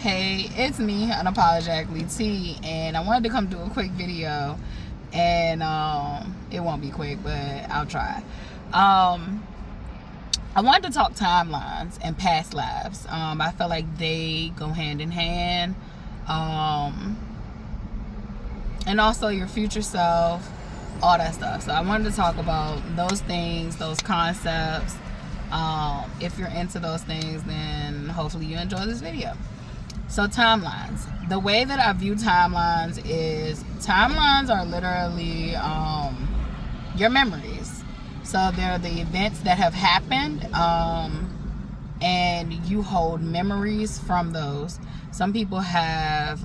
Hey, it's me, Unapologetically T, and I wanted to come do a quick video, and it won't be quick, but I'll try. I wanted to talk timelines and past lives. I feel like they go hand in hand, and also your future self, all that stuff. So I wanted to talk about those things, those concepts. If you're into those things, then hopefully you enjoy this video. So timelines. The way that I view timelines is timelines are literally your memories. So they're the events that have happened, and you hold memories from those. Some people have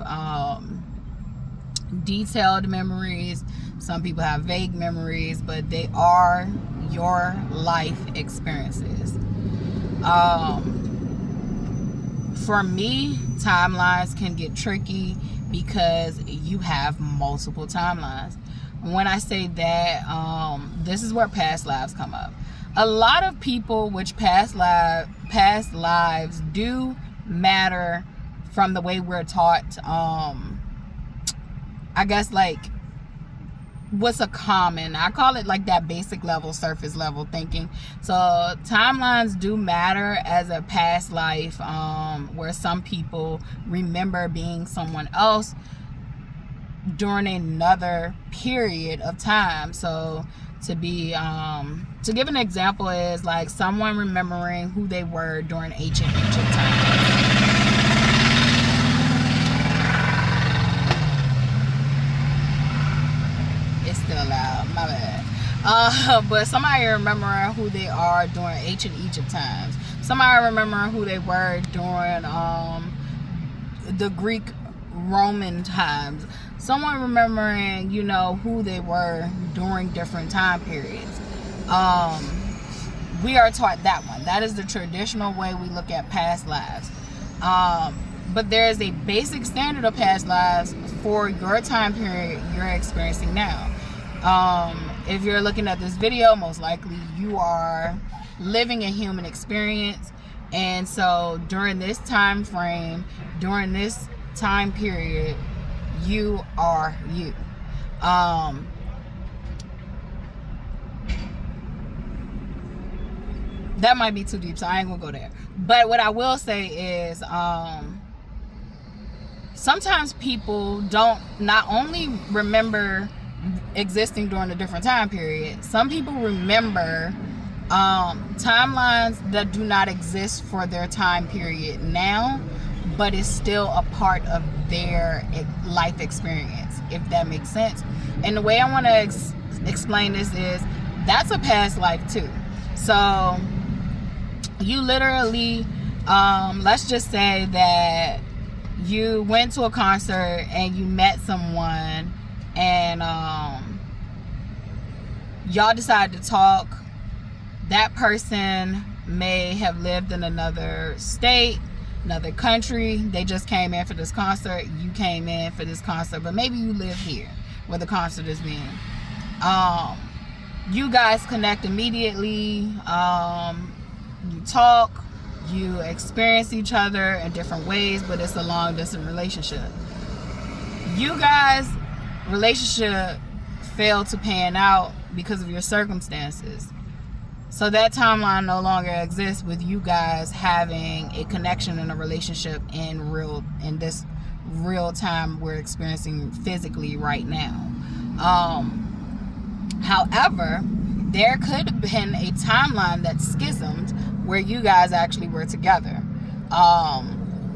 detailed memories. Some people have vague memories, but they are your life experiences. For me, timelines can get tricky because you have multiple timelines. When I say that, this is where past lives come up. A lot of people, which past lives do matter from the way we're taught. I guess like what's a common, I call it like that basic level, surface level thinking. So timelines do matter as a past life, where some people remember being someone else during another period of time. So to give an example is like someone remembering who they were during ancient Egypt times. It's still loud, my bad. But somebody remembering who they are during ancient Egypt times. Somebody remembering who they were during the Greek Roman times. Someone remembering, who they were during different time periods. We are taught that one. That is the traditional way we look at past lives. But there is a basic standard of past lives for your time period you're experiencing now. If you're looking at this video, most likely you are living a human experience. And so during this time frame, during this time period, you are you. That might be too deep, so I ain't gonna go there. But what I will say is, sometimes people don't not only remember existing during a different time period, some people remember timelines that do not exist for their time period now, but is still a part of their life experience, if that makes sense. And the way I want to explain this is that's a past life too. So you literally, let's just say that you went to a concert and you met someone, and y'all decided to talk. That person may have lived in another state, another country. They just came in for this concert. You came in for this concert, but maybe you live here where the concert is being. You guys connect immediately. You talk, you experience each other in different ways, but it's a long distance relationship. You guys' relationship failed to pan out because of your circumstances. So that timeline no longer exists with you guys having a connection and a relationship in this real time we're experiencing physically right now. However, there could have been a timeline that schismed where you guys actually were together.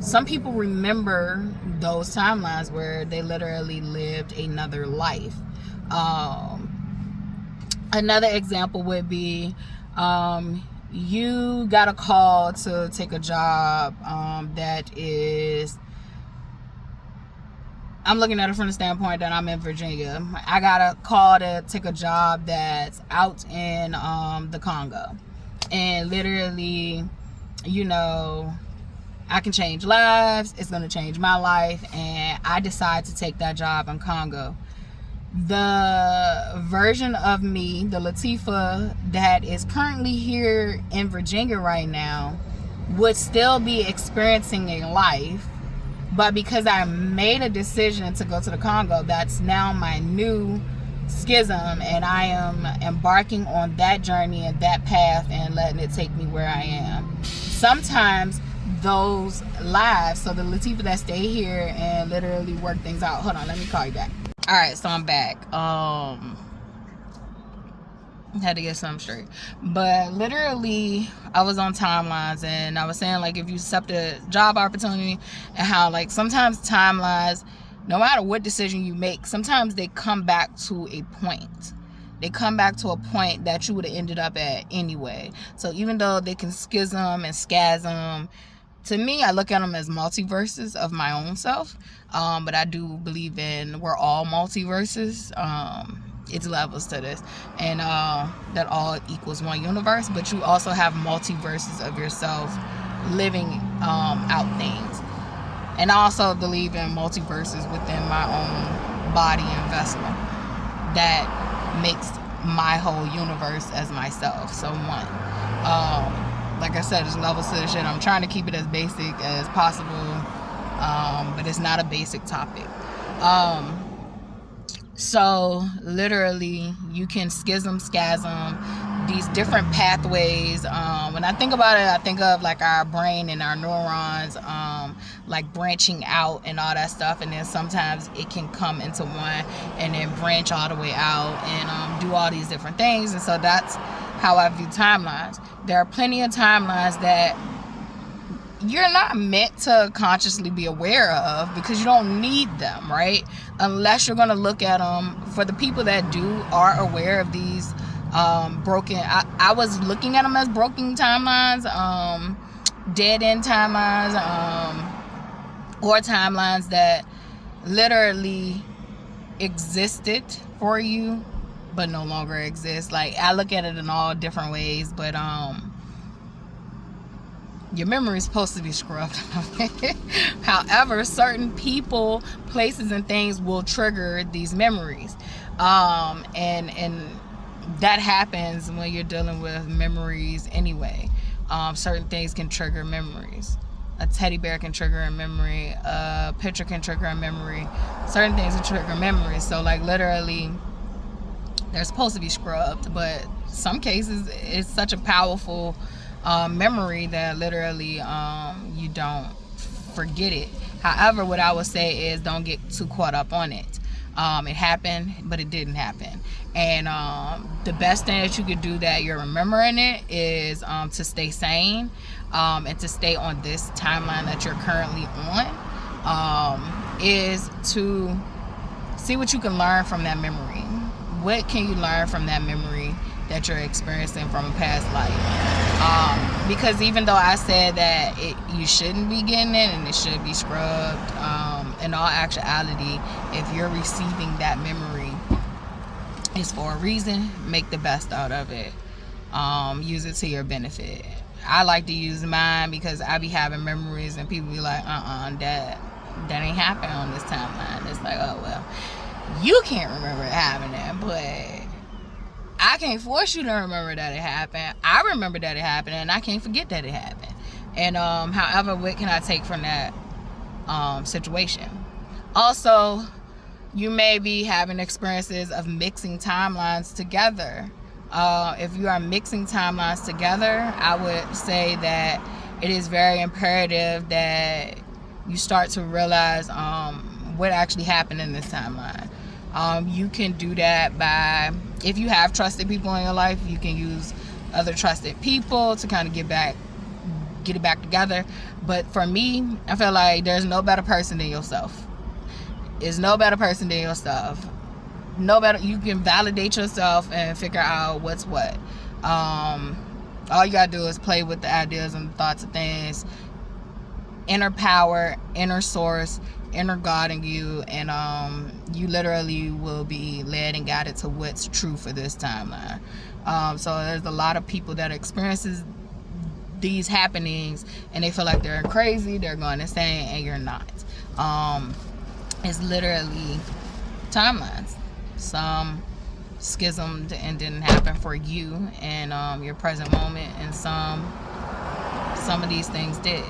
Some people remember those timelines where they literally lived another life. Another example would be you got a call to take a job that is, I'm looking at it from the standpoint that I'm in Virginia. I got a call to take a job that's out in the Congo. And literally, I can change lives. It's going to change my life. And I decide to take that job in Congo. The version of me, the Latifah that is currently here in Virginia right now, would still be experiencing a life But because I made a decision to go to the Congo, that's now my new schism, and I am embarking on that journey and that path and letting it take me where I am. Sometimes those lives, so the Latifah that stay here and literally work things out. Hold on, let me call you back. All right, so I'm back. Had to get something straight. But literally, I was on timelines, and I was saying, like, if you accept a job opportunity, and how, like, sometimes timelines, no matter what decision you make, sometimes they come back to a point. They come back to a point that you would have ended up at anyway. So even though they can schism and schism, to me, I look at them as multiverses of my own self. But I do believe in we're all multiverses. It's levels to this, and that all equals one universe. But you also have multiverses of yourself living out things. And I also believe in multiverses within my own body and vessel that makes my whole universe as myself. So one, like I said, there's levels to this shit. I'm trying to keep it as basic as possible, but it's not a basic topic. So literally, you can schism these different pathways. When I think about it, I think of like our brain and our neurons, like branching out and all that stuff. And then sometimes it can come into one and then branch all the way out and do all these different things. And so that's how I view timelines. There are plenty of timelines that you're not meant to consciously be aware of because you don't need them, right? Unless you're going to look at them. For the people that are aware of these broken, I was looking at them as broken timelines, dead end timelines, or timelines that literally existed for you but no longer exist. Like, I look at it in all different ways, but your memory is supposed to be scrubbed. However, certain people, places, and things will trigger these memories. And that happens when you're dealing with memories anyway. Certain things can trigger memories. A teddy bear can trigger a memory. A picture can trigger a memory. Certain things can trigger memories. So, like, literally, they're supposed to be scrubbed. But some cases, it's such a powerful memory that literally you don't forget it. However, what I would say is don't get too caught up on it. It happened, but it didn't happen. And the best thing that you could do that you're remembering it is to stay sane and to stay on this timeline that you're currently on, is to see what you can learn from that memory. What can you learn from that memory that you're experiencing from a past life? Because even though I said that you shouldn't be getting it and it should be scrubbed, in all actuality, if you're receiving that memory, it's for a reason. Make the best out of it. Use it to your benefit. I like to use mine because I be having memories and people be like, that ain't happened on this timeline. It's like, oh well, you can't remember it happening, but I can't force you to remember that it happened. I remember that it happened, and I can't forget that it happened. And however, what can I take from that situation? Also, you may be having experiences of mixing timelines together. If you are mixing timelines together, I would say that it is very imperative that you start to realize what actually happened in this timeline. You can do that by, if you have trusted people in your life, you can use other trusted people to kind of get it back together. But for me, I feel like there's no better person than yourself. There's no better person than yourself. No better. You can validate yourself and figure out what's what. All you gotta do is play with the ideas and the thoughts of things. Inner power, inner source, inner God in you, and you literally will be led and guided to what's true for this timeline. So there's a lot of people that experiences these happenings and they feel like they're crazy, they're going insane, and you're not. It's literally timelines. Some schismed and didn't happen for you and your present moment, and some of these things did.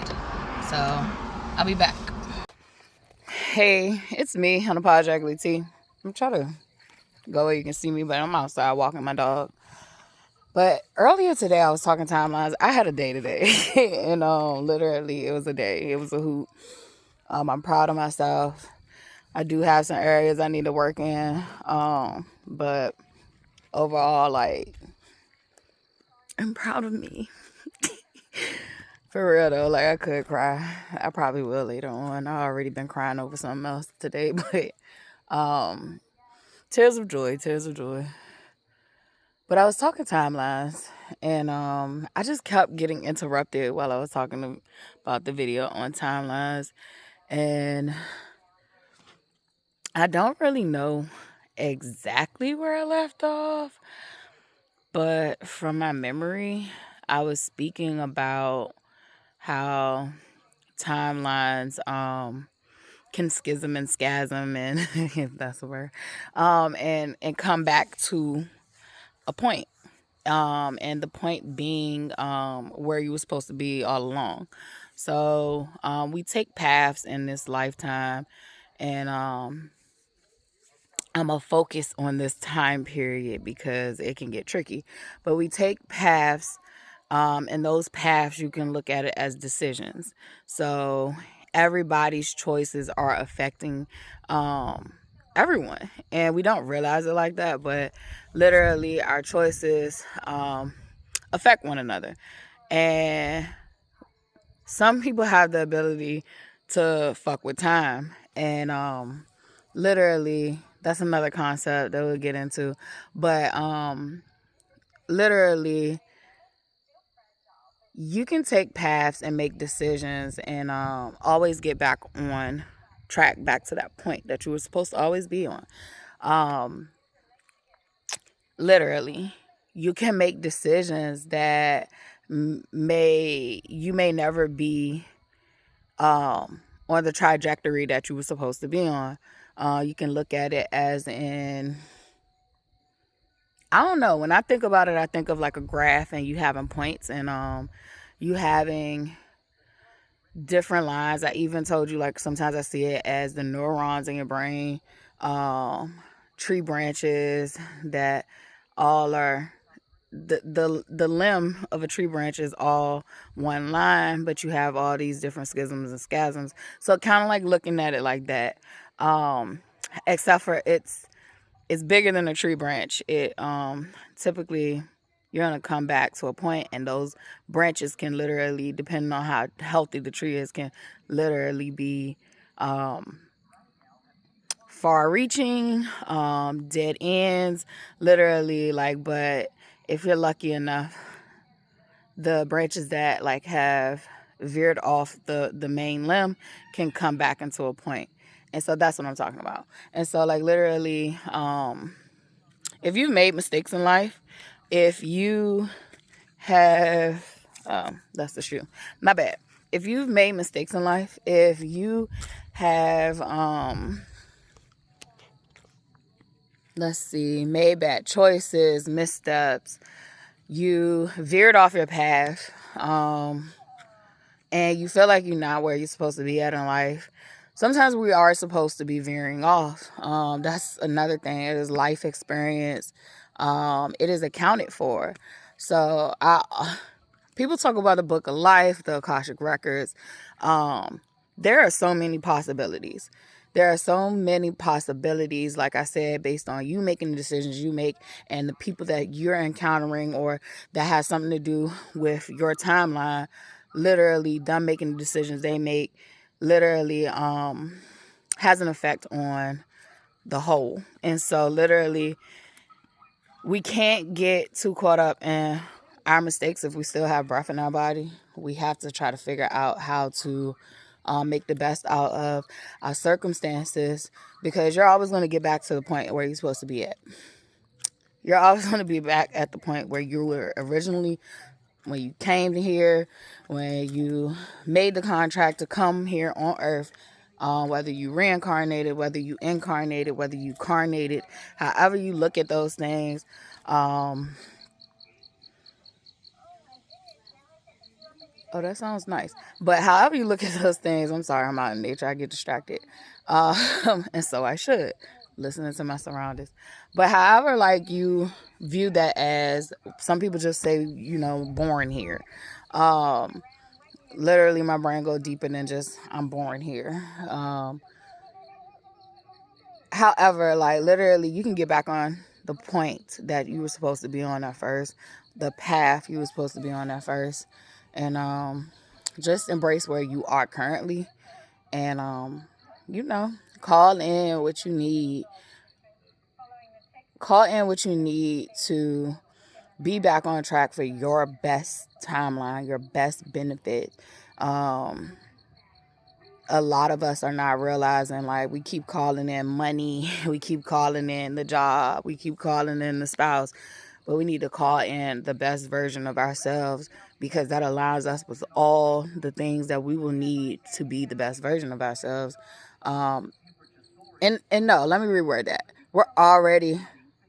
So I'll be back. Hey, it's me, Unapologetically T. I'm trying to go where you can see me, but I'm outside walking my dog. But earlier today, I was talking timelines. I had a day today, and literally, it was a day. It was a hoot. I'm proud of myself. I do have some areas I need to work in, but overall, like, I'm proud of me. For real though, like I could cry. I probably will later on. I already been crying over something else today, but tears of joy, tears of joy. But I was talking timelines, and I just kept getting interrupted while I was talking about the video on timelines, and I don't really know exactly where I left off, but from my memory, I was speaking about how timelines can schism and scasm, and if that's a word, and come back to a point. And the point being where you were supposed to be all along. So we take paths in this lifetime, and I'm going to focus on this time period because it can get tricky. But we take paths, and those paths, you can look at it as decisions. So everybody's choices are affecting everyone, and we don't realize it like that, but literally our choices affect one another. And some people have the ability to fuck with time, and literally that's another concept that we'll get into. But literally you can take paths and make decisions, and always get back on track, back to that point that you were supposed to always be on. Literally, you can make decisions that you may never be on the trajectory that you were supposed to be on. You can look at it as in, I don't know, when I think about it, I think of like a graph, and you having points, and you having different lines. I even told you, like, sometimes I see it as the neurons in your brain, tree branches that all are the limb of a tree branch is all one line, but you have all these different schisms and scasms. So kind of like looking at it like that, except for it's bigger than a tree branch. It typically, you're gonna come back to a point, and those branches can literally, depending on how healthy the tree is, can literally be far-reaching, dead ends, literally, like. But if you're lucky enough, the branches that like have veered off the main limb can come back into a point. And so that's what I'm talking about. And so, like, literally, if you've made mistakes in life, if you have, that's the shoe, my bad. If you've made mistakes in life, if you have, made bad choices, missteps, you veered off your path, and you feel like you're not where you're supposed to be at in life, sometimes we are supposed to be veering off. That's another thing. It is life experience. It is accounted for. So people talk about the book of life, the Akashic records. There are so many possibilities. There are so many possibilities, like I said, based on you making the decisions you make, and the people that you're encountering, or that has something to do with your timeline, literally them making the decisions they make, literally has an effect on the whole. And so literally, we can't get too caught up in our mistakes if we still have breath in our body. We have to try to figure out how to make the best out of our circumstances, because you're always going to get back to the point where you're supposed to be at. You're always going to be back at the point where you were originally, when you came here, when you made the contract to come here on earth. Whether you reincarnated, whether you incarnated, whether you carnated, however you look at those things, Oh, that sounds nice. But however you look at those things, I'm sorry, I'm out in nature. I get distracted. And so I should, listening to my surroundings. But however, like, you view that as, some people just say, born here. Um, Literally, my brain go deeper than just, I'm born here. However, like, literally, you can get back on the point that you were supposed to be on at first, the path you were supposed to be on at first, and just embrace where you are currently, and you know, call in what you need. Call in what you need to be back on track for your best timeline, your best benefit. Um, a lot of us are not realizing, like, we keep calling in money, we keep calling in the job, we keep calling in the spouse, but we need to call in the best version of ourselves, because that allows us with all the things that we will need to be the best version of ourselves. um and no, let me reword that. We're already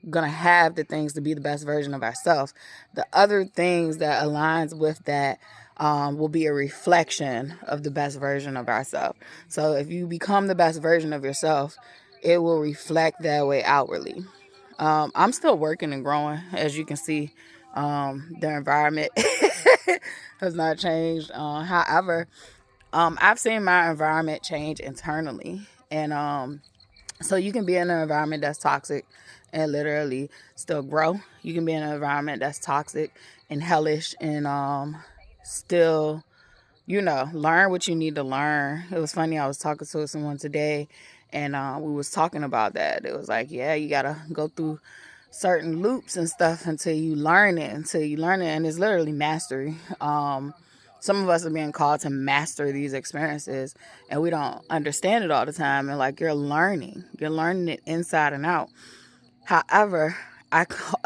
gonna have the things to be the best version of ourselves. The other things that aligns with that will be a reflection of the best version of ourselves. So if you become the best version of yourself, it will reflect that way outwardly. I'm still working and growing, as you can see. The environment has not changed. However, I've seen my environment change internally, and so you can be in an environment that's toxic and literally still grow. You can be in an environment that's toxic and hellish and still, learn what you need to learn. It was funny, I was talking to someone today, and we was talking about that. It was like, yeah, you gotta go through certain loops and stuff until you learn it, and it's literally mastery. Some of us are being called to master these experiences, and we don't understand it all the time, and like, you're learning it inside and out. However, I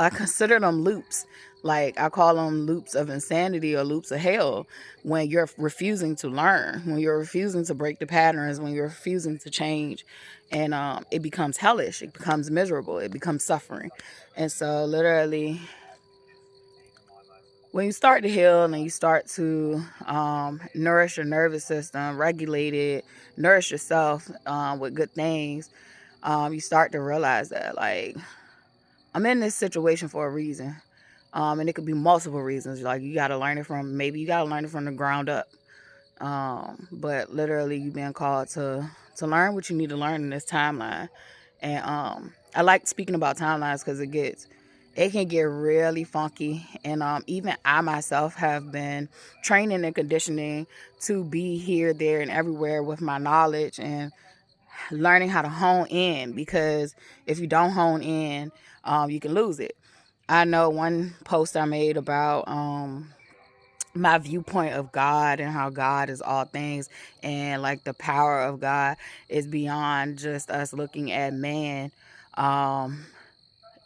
consider them loops. Like, I call them loops of insanity or loops of hell, when you're refusing to learn, when you're refusing to break the patterns, when you're refusing to change. And it becomes hellish, it becomes miserable, it becomes suffering. And so literally, when you start to heal and you start to nourish your nervous system, regulate it, nourish yourself with good things, you start to realize that, like, I'm in this situation for a reason. And it could be multiple reasons. Like, you got to learn it from, maybe you got to learn it from the ground up. But literally, you've been called to learn what you need to learn in this timeline. And I like speaking about timelines because it can get really funky. And even I myself have been training and conditioning to be here, there, and everywhere with my knowledge, and learning how to hone in, because if you don't hone in, you can lose it. I know one post I made about my viewpoint of God and how God is all things, and like the power of God is beyond just us looking at man.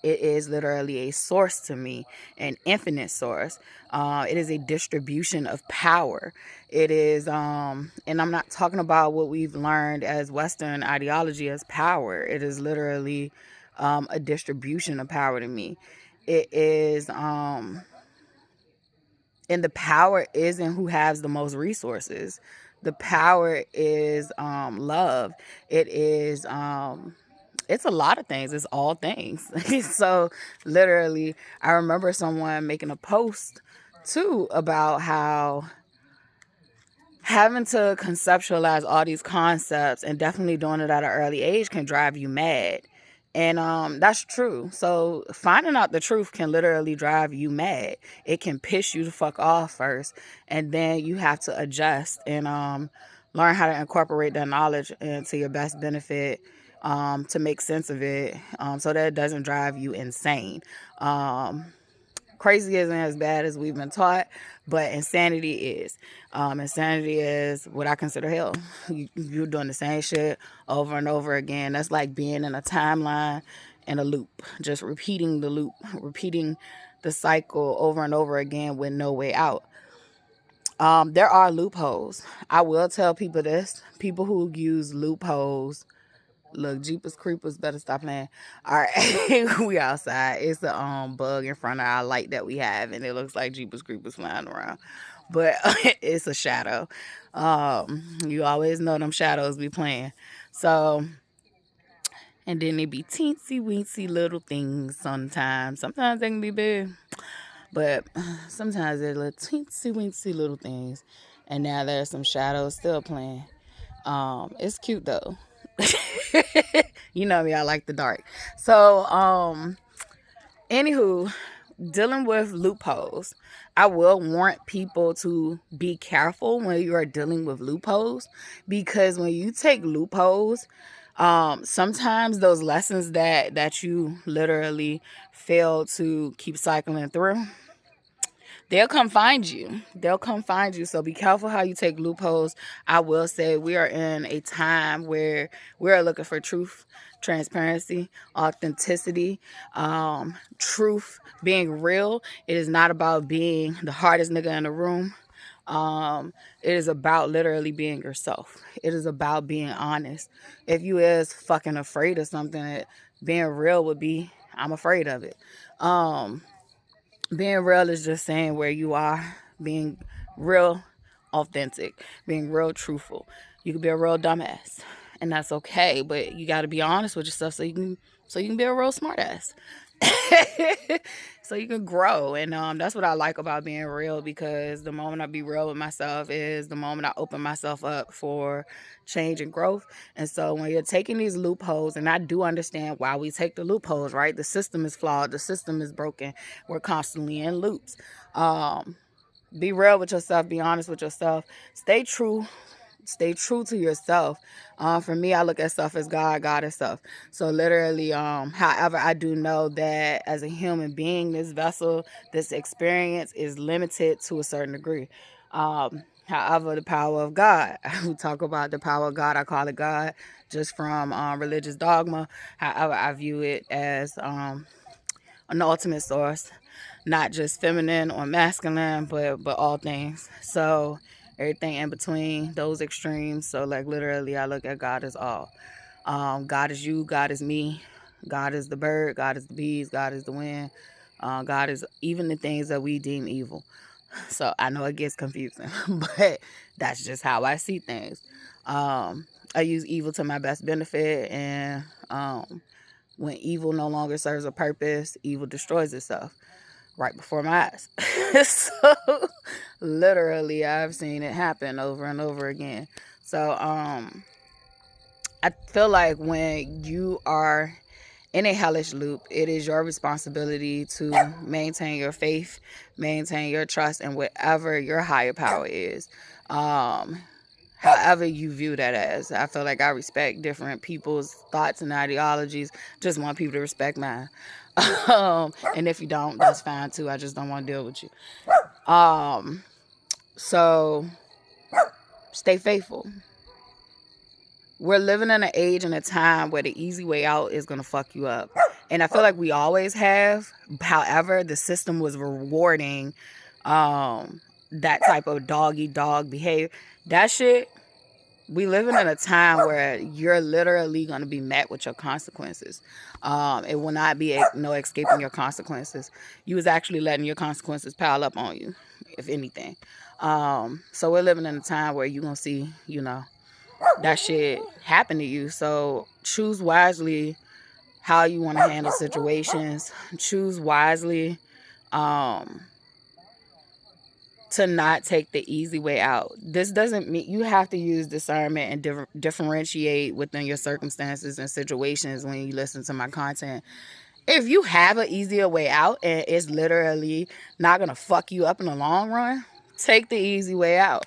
It is literally a source to me, an infinite source. It is a distribution of power. It is, and I'm not talking about what we've learned as Western ideology as power. It is literally a distribution of power to me. It is, and the power isn't who has the most resources. The power is love. It is it's a lot of things. It's all things. So literally, I remember someone making a post too about how having to conceptualize all these concepts, and definitely doing it at an early age, can drive you mad. And that's true. So finding out the truth can literally drive you mad. It can piss you the fuck off first, and then you have to adjust and learn how to incorporate that knowledge into your best benefit, to make sense of it, so that it doesn't drive you insane. Crazy isn't as bad as we've been taught, but insanity is. Insanity is what I consider hell. You're doing the same shit over and over again. That's like being in a timeline and a loop, just repeating the loop, repeating the cycle over and over again with no way out. There are loopholes. I will tell people this. People who use loopholes, look, Jeepers Creepers, better stop playing. All right, we outside. It's a bug in front of our light that we have, and it looks like Jeepers Creepers flying around. but it's a shadow. You always know them shadows be playing. So, and then they be teensy weensy little things sometimes. Sometimes they can be big, but sometimes they're little teensy weensy little things. And now there's some shadows still playing. It's cute though. You know me, I like the dark. So, anywho, dealing with loopholes, I will want people to be careful when you are dealing with loopholes, because when you take loopholes, sometimes those lessons that you literally fail to keep cycling through, they'll come find you. They'll come find you. So be careful how you take loopholes. I will say we are in a time where we're looking for truth, transparency, authenticity, truth, being real. It is not about being the hardest nigga in the room. It is about literally being yourself. It is about being honest. If you is fucking afraid of something, being real would be, I'm afraid of it. Being real is just saying where you are, being real authentic, being real truthful. You can be a real dumbass, and that's okay, but you got to be honest with yourself so you can be a real smartass. So you can grow. And that's what I like about being real, because the moment I be real with myself is the moment I open myself up for change and growth. And so when you're taking these loopholes, and I do understand why we take the loopholes, right? The system is flawed, the system is broken, we're constantly in loops. Be real with yourself, be honest with yourself, stay true to yourself. For me, I look at self as God is self. So literally, however, I do know that as a human being, this vessel, this experience is limited to a certain degree. However, the power of God, we talk about the power of God, I call it God, just from religious dogma. However, I view it as an ultimate source, not just feminine or masculine, but all things. So everything in between those extremes. So like literally, I look at God as all. God is you, God is me, God is the bird, God is the bees, God is the wind, God is even the things that we deem evil. So I know it gets confusing, but that's just how I see things. I use evil to my best benefit, and when evil no longer serves a purpose, evil destroys itself right before my eyes. So literally, I've seen it happen over and over again. So I feel like when you are in a hellish loop, it is your responsibility to maintain your faith, maintain your trust in whatever your higher power is. However you view that as. I feel like I respect different people's thoughts and ideologies. Just want people to respect mine. And if you don't, that's fine too. I just don't want to deal with you. So stay faithful. We're living in an age and a time where the easy way out is going to fuck you up. And I feel like we always have. However, the system was rewarding that type of dog behavior. That shit, we living in a time where you're literally going to be met with your consequences. It will not be no escaping your consequences. You was actually letting your consequences pile up on you, if anything. So we're living in a time where you're going to see, that shit happen to you. So choose wisely how you want to handle situations. Choose wisely to not take the easy way out. This doesn't mean you have to use discernment and differentiate within your circumstances and situations when you listen to my content. If you have an easier way out and it's literally not going to fuck you up in the long run, take the easy way out.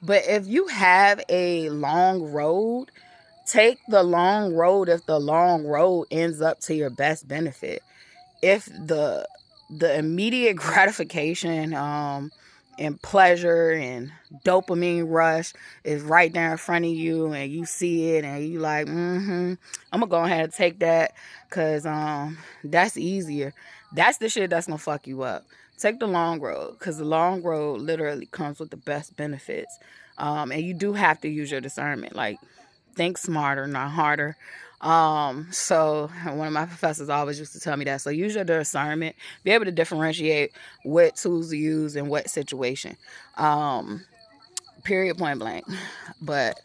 But if you have a long road, take the long road if the long road ends up to your best benefit. If the immediate gratification and pleasure and dopamine rush is right there in front of you and you see it and you like, I'm gonna go ahead and take that because that's easier. That's the shit that's gonna fuck you up. Take the long road, because the long road literally comes with the best benefits. And you do have to use your discernment. Like, think smarter, not harder. So one of my professors always used to tell me that. So use your discernment, be able to differentiate what tools to use in what situation. Period, point blank. But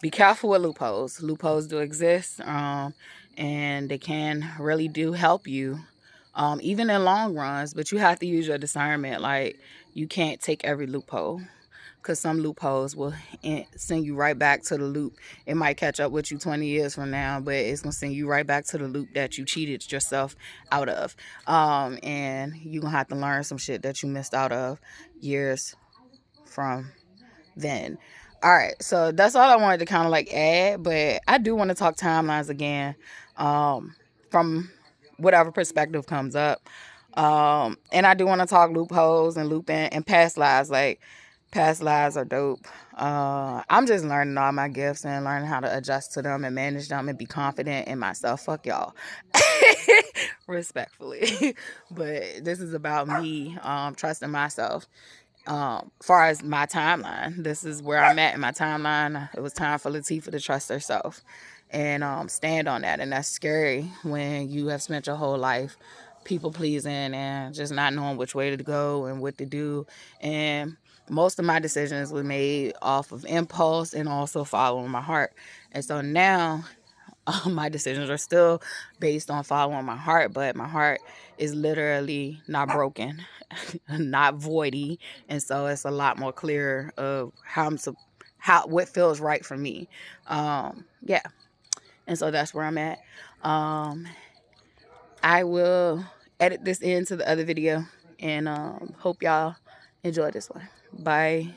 be careful with loopholes. Loopholes do exist, and they can really do help you, even in long runs. But you have to use your discernment. Like, you can't take every loophole, because some loopholes will send you right back to the loop. It might catch up with you 20 years from now, but it's going to send you right back to the loop that you cheated yourself out of. And you're going to have to learn some shit that you missed out of years from then. All right, so that's all I wanted to kind of like add, but I do want to talk timelines again, from whatever perspective comes up. And I do want to talk loopholes and looping and past lives. Like, past lives are dope. I'm just learning all my gifts and learning how to adjust to them and manage them and be confident in myself. Fuck y'all. Respectfully. But this is about me trusting myself. Far as my timeline, this is where I'm at in my timeline. It was time for Latifah to trust herself and stand on that. And that's scary when you have spent your whole life people pleasing and just not knowing which way to go and what to do. And most of my decisions were made off of impulse and also following my heart. And so now my decisions are still based on following my heart, but my heart is literally not broken, not voidy, and so it's a lot more clear of what feels right for me. Yeah, and so that's where I'm at. I will edit this into the other video, and hope y'all enjoy this one. Bye.